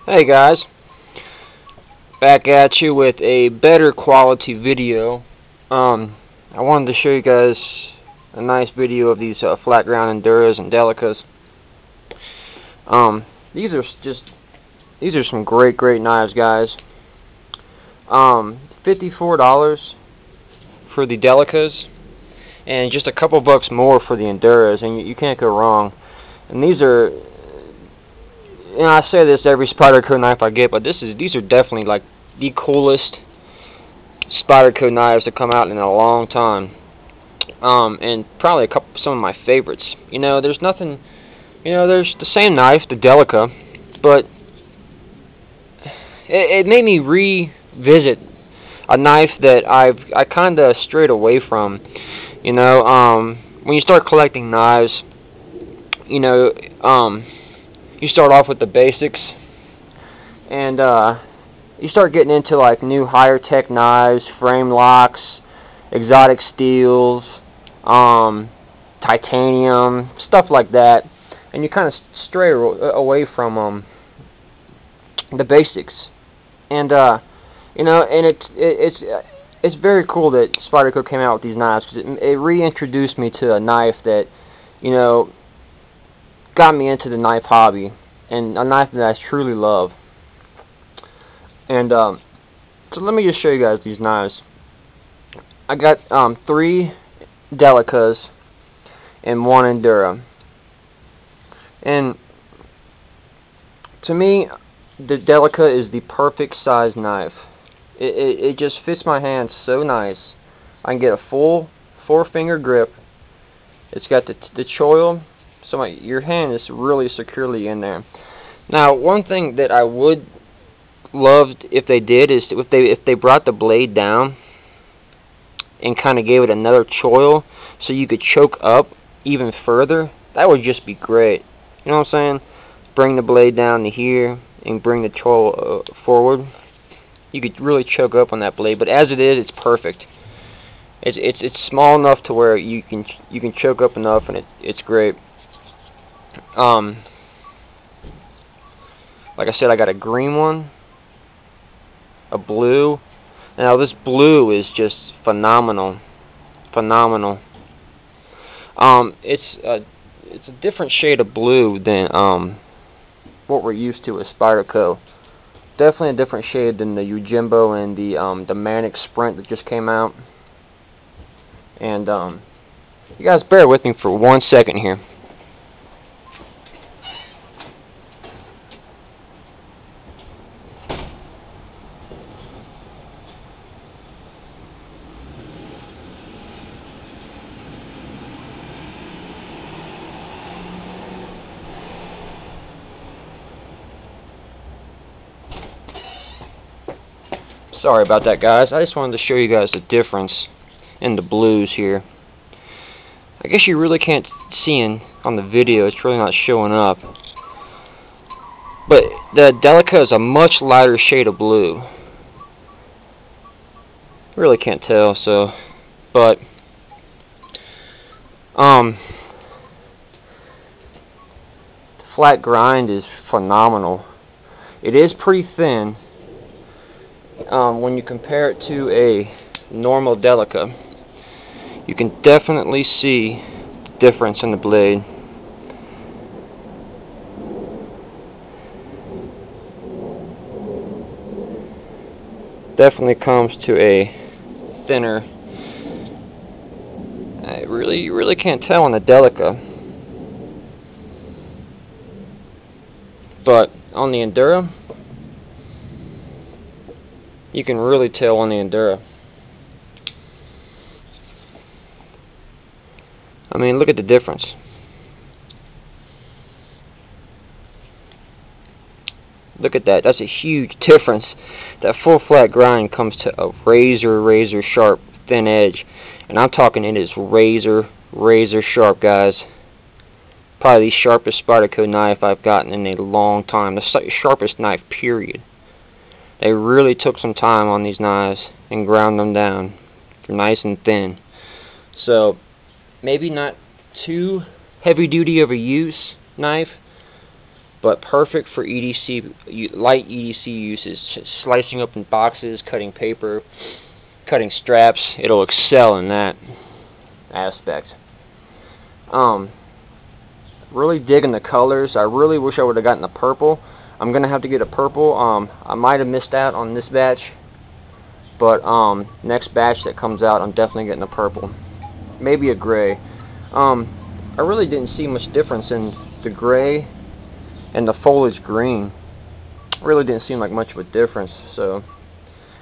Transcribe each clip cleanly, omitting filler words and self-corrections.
Hey guys, back at you with a better quality video. I wanted to show you guys a nice video of these flat ground Enduras and Delicas. These are some great knives, guys. $54 for the Delicas, and just a couple bucks more for the Enduras, and you can't go wrong. And these are, I say this every Spyderco knife I get, but these are definitely like the coolest Spyderco knives to come out in a long time. And probably some of my favorites. There's nothing, there's the same knife, the Delica, but it made me revisit a knife that I kind of strayed away from. When you start collecting knives, you start off with the basics, and you start getting into like new higher tech knives, frame locks, exotic steels, titanium, stuff like that, and you kind of stray away from the basics. And and it's very cool that Spyderco came out with these knives, because it reintroduced me to a knife that got me into the knife hobby, and a knife that I truly love. And so let me just show you guys these knives. I got 3 Delicas and 1 Endura. And to me, the Delica is the perfect size knife. It just fits my hand so nice. I can get a full 4-finger grip. It's got the choil, so your hand is really securely in there. Now, one thing that I would love if they did is if they brought the blade down and kind of gave it another choil, so you could choke up even further. That would just be great. You know what I'm saying? Bring the blade down to here and bring the choil forward. You could really choke up on that blade, but as it is, it's perfect. It's small enough to where you can choke up enough, and it's great. Like I said, I got a green one, a blue. Now this blue is just phenomenal. It's a different shade of blue than what we're used to with Spyderco. Definitely a different shade than the Yojimbo and the Manic Sprint that just came out. And you guys bear with me for 1 second here. Sorry about that, guys. I just wanted to show you guys the difference in the blues here. I guess you really can't see on the video. It's really not showing up. But the Delica is a much lighter shade of blue. Really can't tell, so. But flat grind is phenomenal. It is pretty thin. When you compare it to a normal Delica, you can definitely see the difference in the blade. Definitely comes to a thinner. You really can't tell on the Delica, but on the Endura, you can really tell on the Endura. I mean, look at the difference. Look at that. That's a huge difference. That full flat grind comes to a razor sharp thin edge. And I'm talking, it is razor sharp, guys. Probably the sharpest Spyderco knife I've gotten in a long time. The sharpest knife, period. They really took some time on these knives and ground them down for nice and thin. So, maybe not too heavy duty of a use knife, but perfect for light EDC uses, slicing open boxes, cutting paper, cutting straps. It'll excel in that aspect. Really digging the colors. I really wish I would have gotten the purple. I'm gonna have to get a purple. I might have missed out on this batch, but next batch that comes out, I'm definitely getting a purple. Maybe a gray. I really didn't see much difference in the gray and the foliage green. Really didn't seem like much of a difference. So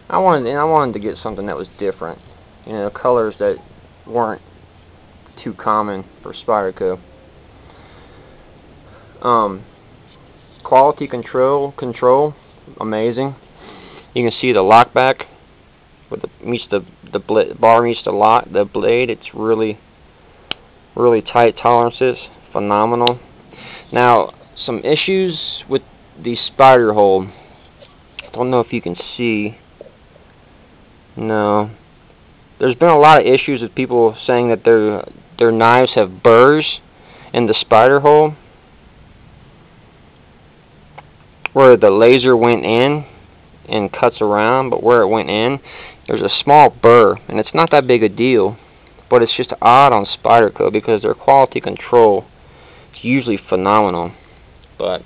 I wanted to get something that was different. You know, colors that weren't too common for Spyderco. Quality control, amazing. You can see the lock back with the bar meets the blade. It's really tight tolerances, phenomenal. Now, some issues with the spider hole. I don't know if you can see. No, there's been a lot of issues with people saying that their knives have burrs in the spider hole, where the laser went in and cuts around, but where it went in, there's a small burr, and it's not that big a deal, but it's just odd on Spyderco because their quality control is usually phenomenal. But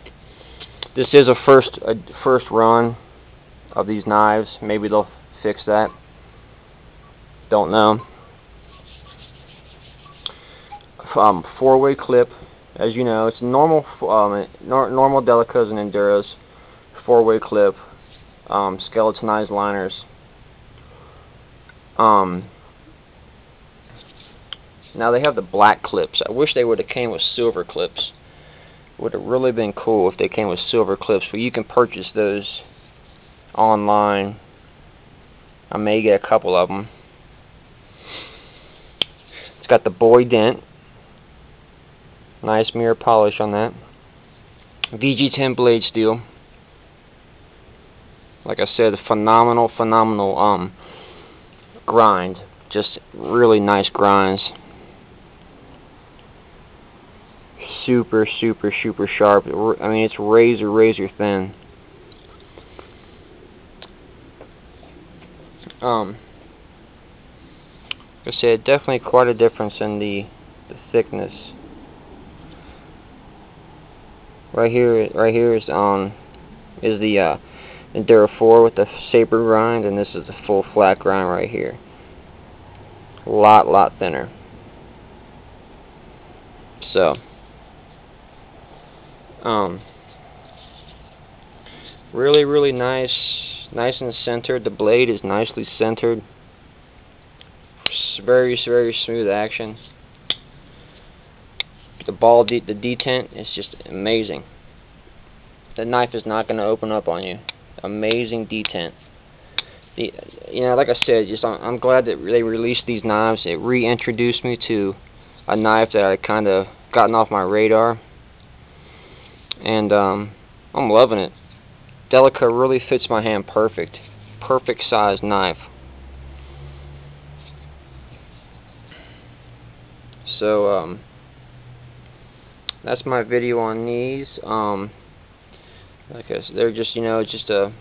this is a first run of these knives. Maybe they'll fix that. Don't know. Four-way clip. As you know, it's normal Delicas and Enduras. Four-way clip. Skeletonized liners. Now they have the black clips. I wish they would have came with silver clips. Would have really been cool if they came with silver clips, but you can purchase those online. I may get a couple of them. It's got the boy dent. Nice mirror polish on that. VG10 blade steel. Like I said, phenomenal grind. Just really nice grinds. Super sharp. I mean, it's razor thin. Like I said, definitely quite a difference in the thickness. Right here is the Endura 4 with the saber grind, and this is the full flat grind right here. A lot thinner. So, really nice and centered. The blade is nicely centered. Very smooth action. The detent is just amazing. The knife is not going to open up on you. Amazing detent. You know, like I said, I'm glad that they released these knives. It reintroduced me to a knife that I kind of gotten off my radar, and I'm loving it. Delica really fits my hand perfect. Perfect size knife. So that's my video on these. Like I said, they're just, you know, just a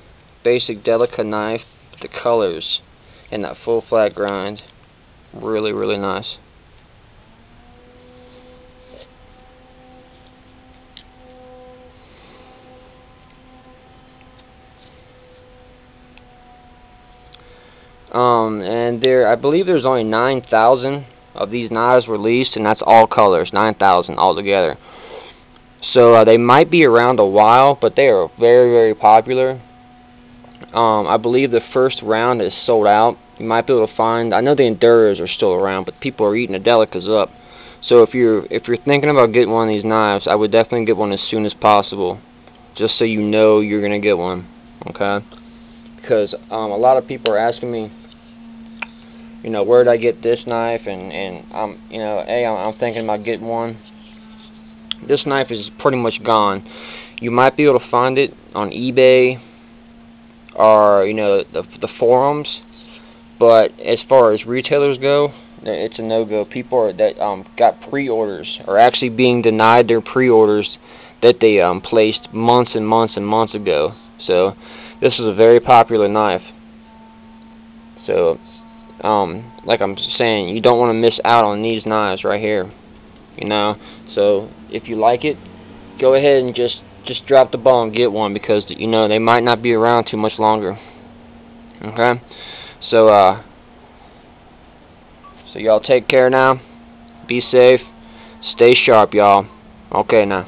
basic Delica knife. The colors and that full flat grind, really nice. And I believe there's only 9,000 of these knives released, and that's all colors, 9,000 altogether. So they might be around a while, but they are very popular. I believe the first round is sold out. You might be able to find. I know the Enduras are still around, but people are eating the Delicas up. So if you're thinking about getting one of these knives, I would definitely get one as soon as possible, just so you know you're gonna get one. Okay? Because a lot of people are asking me, you know, where did I get this knife? And you know, I'm thinking about getting one. This knife is pretty much gone. You might be able to find it on eBay or, you know, the forums, but as far as retailers go, it's a no-go. People that got pre-orders are actually being denied their pre-orders that they placed months and months and months ago. So this is a very popular knife. So like I'm saying, you don't want to miss out on these knives right here. You know, so if you like it, go ahead and just drop the ball and get one, because you know they might not be around too much longer. Okay, so y'all take care now. Be safe. Stay sharp, y'all. Okay now.